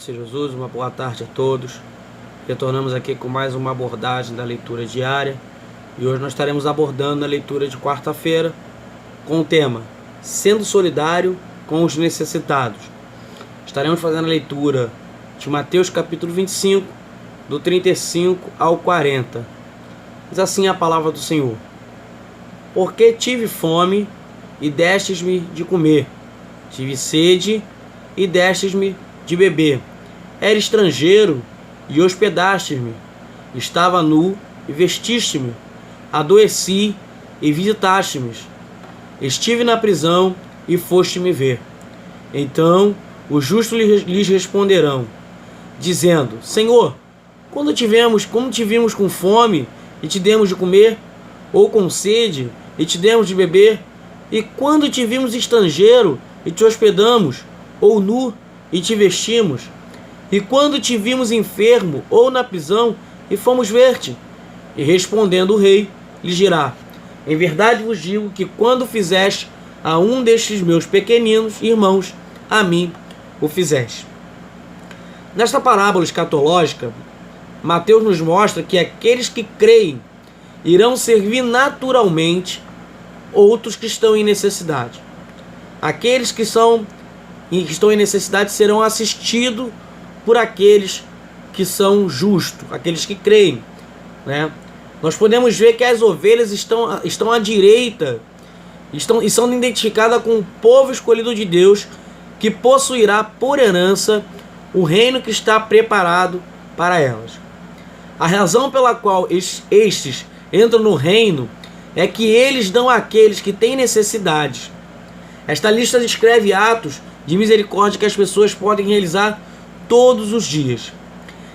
Senhor Jesus, uma boa tarde a todos. Retornamos aqui com mais uma abordagem da leitura diária. E hoje nós estaremos abordando a leitura de quarta-feira com o tema Sendo Solidário com os Necessitados. Estaremos fazendo a leitura de Mateus capítulo 25, do 35 ao 40. Diz assim a palavra do Senhor: Porque tive fome e destes-me de comer, tive sede e destes-me de beber, era estrangeiro e hospedastes-me, estava nu e vestiste-me, adoeci e visitaste-me, estive na prisão e foste-me ver. Então os justos lhes responderão, dizendo: Senhor, quando te vimos com fome e te demos de comer, ou com sede e te demos de beber? E quando te vimos estrangeiro e te hospedamos, ou nu e te vestimos? E quando te vimos enfermo ou na prisão e fomos ver-te? E respondendo o rei, lhes dirá: Em verdade vos digo que quando fizeste a um destes meus pequeninos irmãos, a mim o fizeste. Nesta parábola escatológica, Mateus nos mostra que aqueles que creem irão servir naturalmente outros que estão em necessidade. Aqueles que estão em necessidade serão assistidos por aqueles que são justos, aqueles que creem, né? Nós podemos ver que as ovelhas estão à direita e são identificadas com o povo escolhido de Deus, que possuirá por herança o reino que está preparado para elas. A razão pela qual estes entram no reino é que eles dão àqueles que têm necessidades. Esta lista descreve atos de misericórdia que as pessoas podem realizar todos os dias.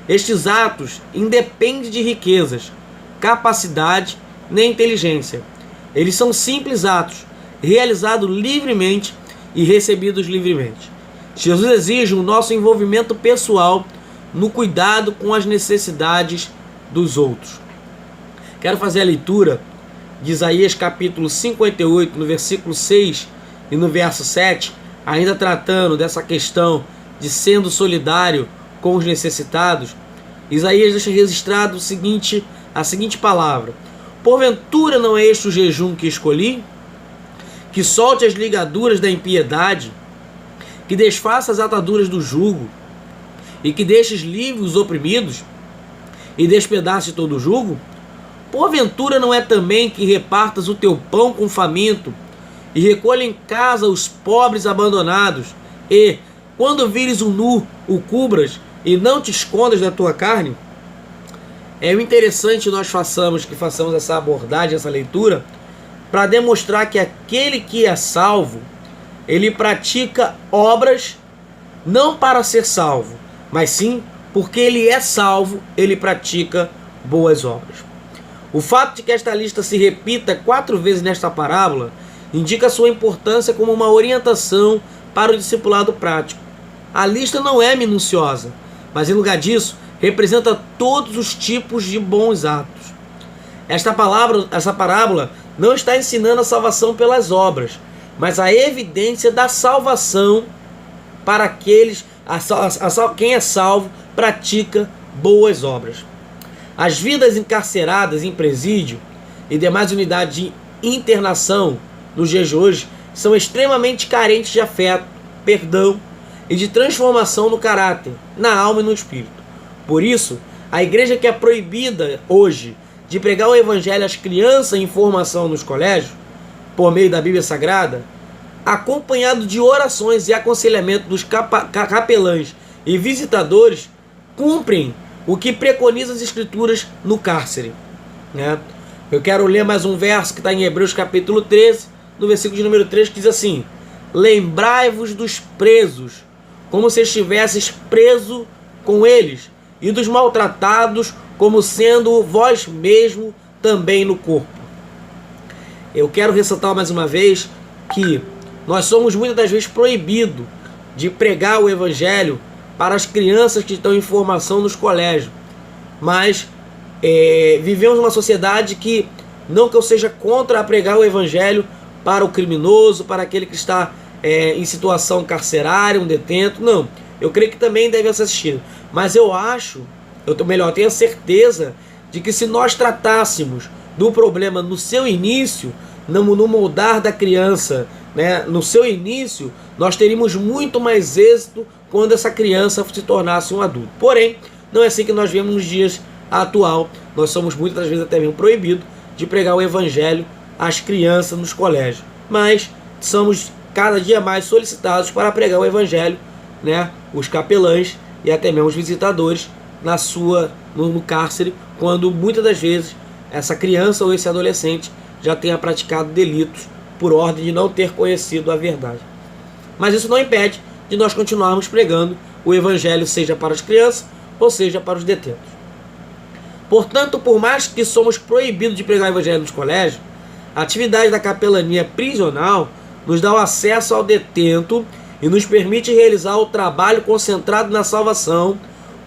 Estes atos independem de riquezas, capacidade nem inteligência. Eles são simples atos, realizados livremente e recebidos livremente. Jesus exige o nosso envolvimento pessoal no cuidado com as necessidades dos outros. Quero fazer a leitura de Isaías capítulo 58, no versículo 6 e no verso 7, ainda tratando dessa questão de sendo solidário com os necessitados. Isaías deixa registrado a seguinte palavra: Porventura não é este o jejum que escolhi? Que solte as ligaduras da impiedade, que desfaça as ataduras do jugo, e que deixes livres os oprimidos, e despedace todo o jugo? Porventura não é também que repartas o teu pão com o faminto, e recolha em casa os pobres abandonados, e, quando vires o nu, o cubras, e não te escondas da tua carne? É interessante nós façamos essa abordagem, essa leitura, para demonstrar que aquele que é salvo, ele pratica obras não para ser salvo, mas sim porque ele é salvo, ele pratica boas obras. O fato de que esta lista se repita 4 vezes nesta parábola indica sua importância como uma orientação para o discipulado prático. A lista não é minuciosa, mas em lugar disso, representa todos os tipos de bons atos. Essa parábola não está ensinando a salvação pelas obras, mas a evidência da salvação para aqueles, quem é salvo pratica boas obras. As vidas encarceradas em presídio e demais unidades de internação nos dias de hoje são extremamente carentes de afeto, perdão e de transformação no caráter, na alma e no espírito. Por isso, a igreja que é proibida hoje de pregar o evangelho às crianças em formação nos colégios, por meio da Bíblia Sagrada, acompanhado de orações e aconselhamento dos capelães e visitadores, cumprem o que preconiza as Escrituras no cárcere, né? Eu quero ler mais um verso que está em Hebreus capítulo 13, no versículo de número 3, que diz assim: Lembrai-vos dos presos, como se estivesseis preso com eles, e dos maltratados, como sendo vós mesmo também no corpo. Eu quero ressaltar mais uma vez que nós somos muitas das vezes proibidos de pregar o evangelho para as crianças que estão em formação nos colégios, mas vivemos uma sociedade que, não que eu seja contra a pregar o evangelho para o criminoso, para aquele que está em situação carcerária, um detento, não. eu creio que também deve ser assistido. Mas eu tenho a certeza de que se nós tratássemos do problema no seu início, no moldar da criança, né, no seu início, nós teríamos muito mais êxito quando essa criança se tornasse um adulto. Porém, não é assim que nós vemos nos dias atual. Nós somos muitas das vezes até mesmo proibidos de pregar o evangelho às crianças nos colégios. Mas somos cada dia mais solicitados para pregar o evangelho, né, os capelães e até mesmo os visitadores no cárcere, quando muitas das vezes essa criança ou esse adolescente já tenha praticado delitos por ordem de não ter conhecido a verdade. Mas isso não impede de nós continuarmos pregando o evangelho, seja para as crianças ou seja para os detentos. Portanto, por mais que somos proibidos de pregar o evangelho nos colégios, a atividade da capelania prisional nos dá o acesso ao detento e nos permite realizar o trabalho concentrado na salvação,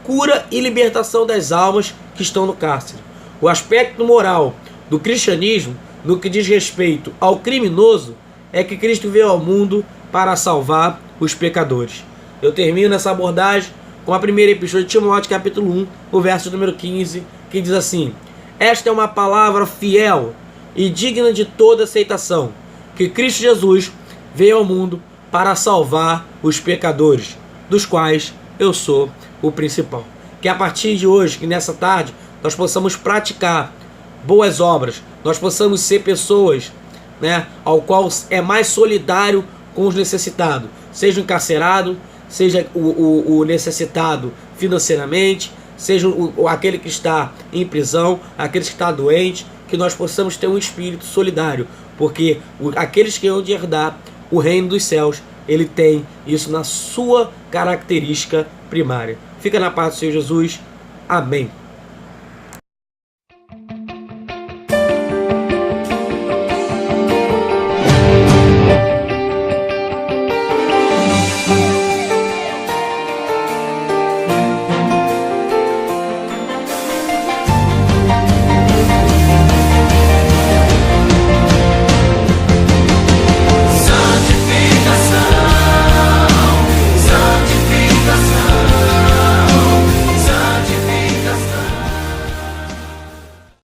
cura e libertação das almas que estão no cárcere. O aspecto moral do cristianismo, no que diz respeito ao criminoso, é que Cristo veio ao mundo para salvar os pecadores. Eu termino essa abordagem com a primeira epístola de Timóteo, capítulo 1, o verso número 15, que diz assim: esta é uma palavra fiel e digna de toda aceitação, que Cristo Jesus veio ao mundo para salvar os pecadores, dos quais eu sou o principal. Que a partir de hoje, que nessa tarde, nós possamos praticar boas obras, nós possamos ser pessoas, né, ao qual é mais solidário com os necessitados, seja o encarcerado, seja o necessitado financeiramente, seja aquele que está em prisão, aquele que está doente, que nós possamos ter um espírito solidário, porque aqueles que hão de herdar o reino dos céus, ele tem isso na sua característica primária. Fica na paz do Senhor Jesus. Amém.